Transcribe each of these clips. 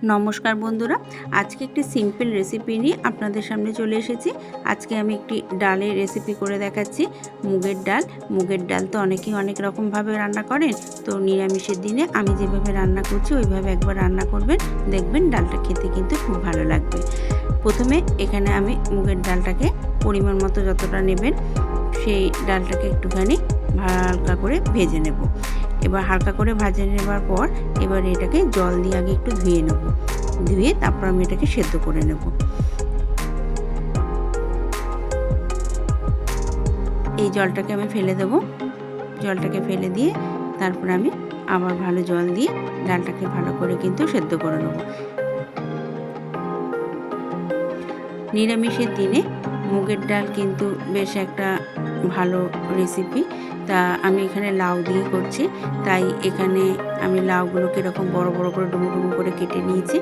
নমস্কার বন্ধুরা, আজকে একটি সিম্পল রেসিপি নিয়ে আপনাদের সামনে চলে এসেছি। আজকে আমি একটি ডালের রেসিপি করে দেখাচ্ছি। মুগের ডাল তো অনেকেই অনেক রকমভাবে রান্না করেন, তো নিরামিষের দিনে আমি যেভাবে রান্না করছি ওইভাবে একবার রান্না করবেন, দেখবেন ডালটা খেতে কিন্তু খুব ভালো লাগবে। প্রথমে এখানে আমি মুগের ডালটাকে পরিমাণ মতো যতটা নেবেন সেই ডালটাকে একটুখানি হালকা করে ভেজে নেব। এবার হালকা করে ভেজে নেবার পর এবার এটাকে জল দিয়ে আগে একটু ধুয়ে নেব, ধুয়ে তারপর আমি এটাকে সেদ্ধ করে নেব। এই জলটাকে আমি ফেলে দেব, জলটাকে ফেলে দিয়ে তারপর আমি আবার ভালো জল দিয়ে ডালটাকে ভালো করে কিন্তু সেদ্ধ করে নেব। নিরামিষের দিনে মুগের ডাল কিন্তু বেশ একটা ভালো রেসিপি। তা আমি এখানে লাউ দিয়ে করছি, তাই এখানে আমি লাউগুলোকে এরকম বড় বড় করে ডুমো ডুমো করে কেটে নিয়েছি,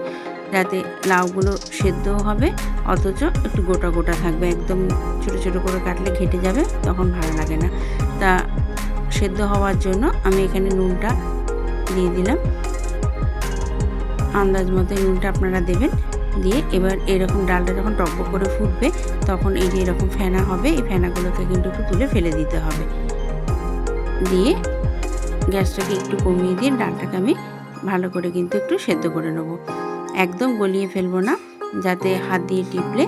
যাতে লাউগুলো সেদ্ধও হবে অথচ একটু গোটা গোটা থাকবে। একদম ছোটো ছোটো করে কাটলে ঘেটে যাবে, তখন ভালো লাগে না। তা সেদ্ধ হওয়ার জন্য আমি এখানে নুনটা দিয়ে দিলাম, আন্দাজ মতো নুনটা আপনারা দেবেন। দিয়ে এবার এরকম ডালটা যখন টকবক করে ফুটবে তখন এই যে এরকম ফেনা হবে, এই ফেনাগুলোকে কিন্তু একটু তুলে ফেলে দিতে হবে। দিয়ে গ্যাসটাকে একটু কমিয়ে দিয়ে ডালটাকে আমি ভালো করে কিন্তু একটু সেদ্ধ করে নেব। একদম গলিয়ে ফেলবো না, যাতে হাত দিয়ে টিপলে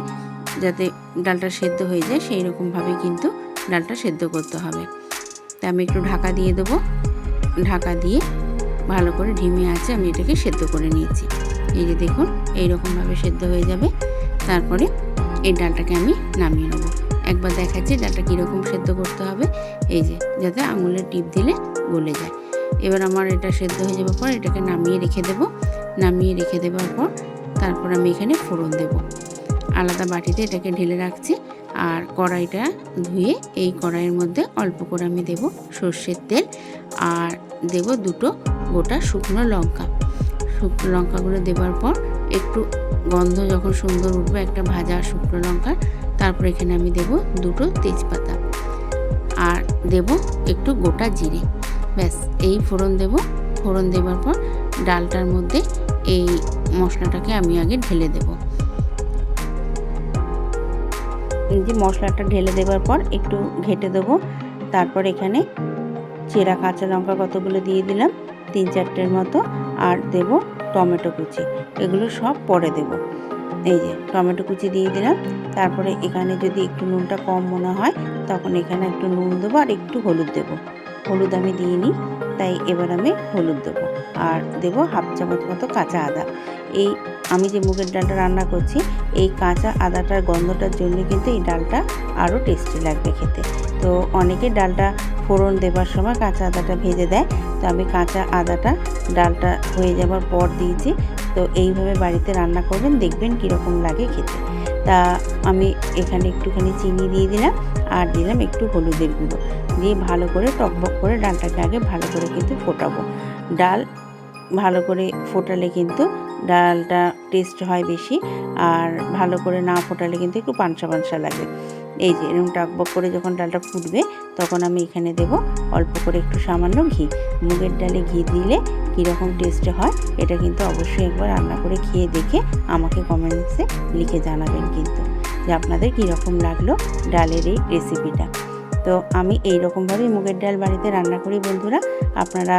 যাতে ডালটা সেদ্ধ হয়ে যায় সেই রকমভাবে কিন্তু ডালটা সেদ্ধ করতে হবে। তাই আমি একটু ঢাকা দিয়ে দেবো, ঢাকা দিয়ে ভালো করে ঢিমে আছে আমি এটাকে সেদ্ধ করে নিয়েছি। এই যে দেখুন এইরকমভাবে সেদ্ধ হয়ে যাবে। তারপরে এই ডালটাকে আমি নামিয়ে নেবো। একবার দেখাচ্ছি ডালটা কীরকম সেদ্ধ করতে হবে, এই যে যাতে আঙুলের টিপ দিলে গলে যায়। এবার আমার এটা সেদ্ধ হয়ে যাওয়ার পর এটাকে নামিয়ে রেখে দেব। নামিয়ে রেখে দেওয়ার পর তারপর আমি এখানে ফোড়ন দেব। আলাদা বাটিতে এটাকে ঢেলে রাখছি। আর কড়াইটা ধুয়ে এই কড়াইয়ের মধ্যে অল্প করে আমি দেব সর্ষের তেল, আর দেব দুটো গোটা শুকনো লঙ্কা। শুকনো লঙ্কাগুলো দেওয়ার পর একটু গন্ধ যখন সুন্দর উঠবে একটা ভাজা শুকনো লঙ্কার, তারপর এখানে আমি দেব দুটো তেজপাতা আর দেব একটু গোটা জিরে। ব্যাস এই ফোড়ন দেব। ফোড়ন দেওয়ার পর ডালটার মধ্যে এই মশলাটাকে আমি আগে ঢেলে দেব। এই যে মশলাটা ঢেলে দেওয়ার পর একটু ঘেটে দেবো। তারপর এখানে চেরা কাঁচা লঙ্কা কতগুলো দিয়ে দিলাম, 3-4টের মতো, আর দেব টমেটো কুচি। এগুলো সব পরে দেব। এই যে টমেটো কুচি দিয়ে দিলাম। তারপরে এখানে যদি একটু নুনটা কম মনে হয় তখন এখানে একটু নুন দেবো আর একটু হলুদ দেব। হলুদ আমি দিইনি, তাই এবার আমি হলুদ দেবো। আর দেব 1/2 চামচ মতো কাঁচা আদা। এই আমি যে মুগের ডালটা রান্না করছি এই কাঁচা আদাটার গন্ধটার জন্য কিন্তু এই ডালটা আরও টেস্টি লাগবে খেতে। তো অনেকে ডালটা ফোড়ন দেবার সময় কাঁচা আদাটা ভেজে দেয়, তো আমি কাঁচা আদাটা ডালটা হয়ে যাবার পর দিয়েছি। তো এইভাবে বাড়িতে রান্না করবেন, দেখবেন কীরকম লাগে খেতে। তা আমি এখানে একটুখানি চিনি দিয়ে দিলাম আর দিলাম একটু হলুদের গুঁড়ো দিয়ে ভালো করে টকবক করে ডালটাকে আগে ভালো করে কিন্তু ফোটাবো। ডাল ভালো করে ফোটালে কিন্তু ডালটা টেস্ট হয় বেশি, আর ভালো করে না ফোটালে কিন্তু একটু পানসা পানসা লাগে। এই যে এরকম টকবক করে যখন ডালটা ফুটবে তখন আমি এখানে দেব অল্প করে একটু সামান্য ঘি। মুগের ডালে ঘি দিলে কীরকম টেস্ট হয় এটা কিন্তু অবশ্যই একবার রান্না করে খেয়ে দেখে আমাকে কমেন্টসে লিখে জানাবেন কিন্তু যে আপনাদের কীরকম লাগলো ডালের এই রেসিপিটা। তো আমি এই রকমভাবেই মুগের ডাল বাড়িতে রান্না করি বন্ধুরা। আপনারা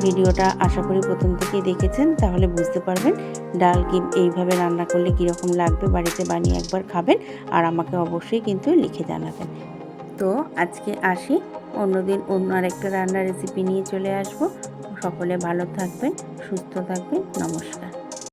ভিডিওটা আশা করি প্রথম থেকেই দেখেছেন, তাহলে বুঝতে পারবেন ডাল কি এইভাবে রান্না করলে কীরকম লাগবে। বাড়িতে বানিয়ে একবার খাবেন আর আমাকে অবশ্যই কিন্তু লিখে জানাবেন। তো আজকে আসি, অন্যদিন অন্য আরেকটা রান্নার রেসিপি নিয়ে চলে আসব। সকলে ভালো থাকবেন, সুস্থ থাকবেন। নমস্কার।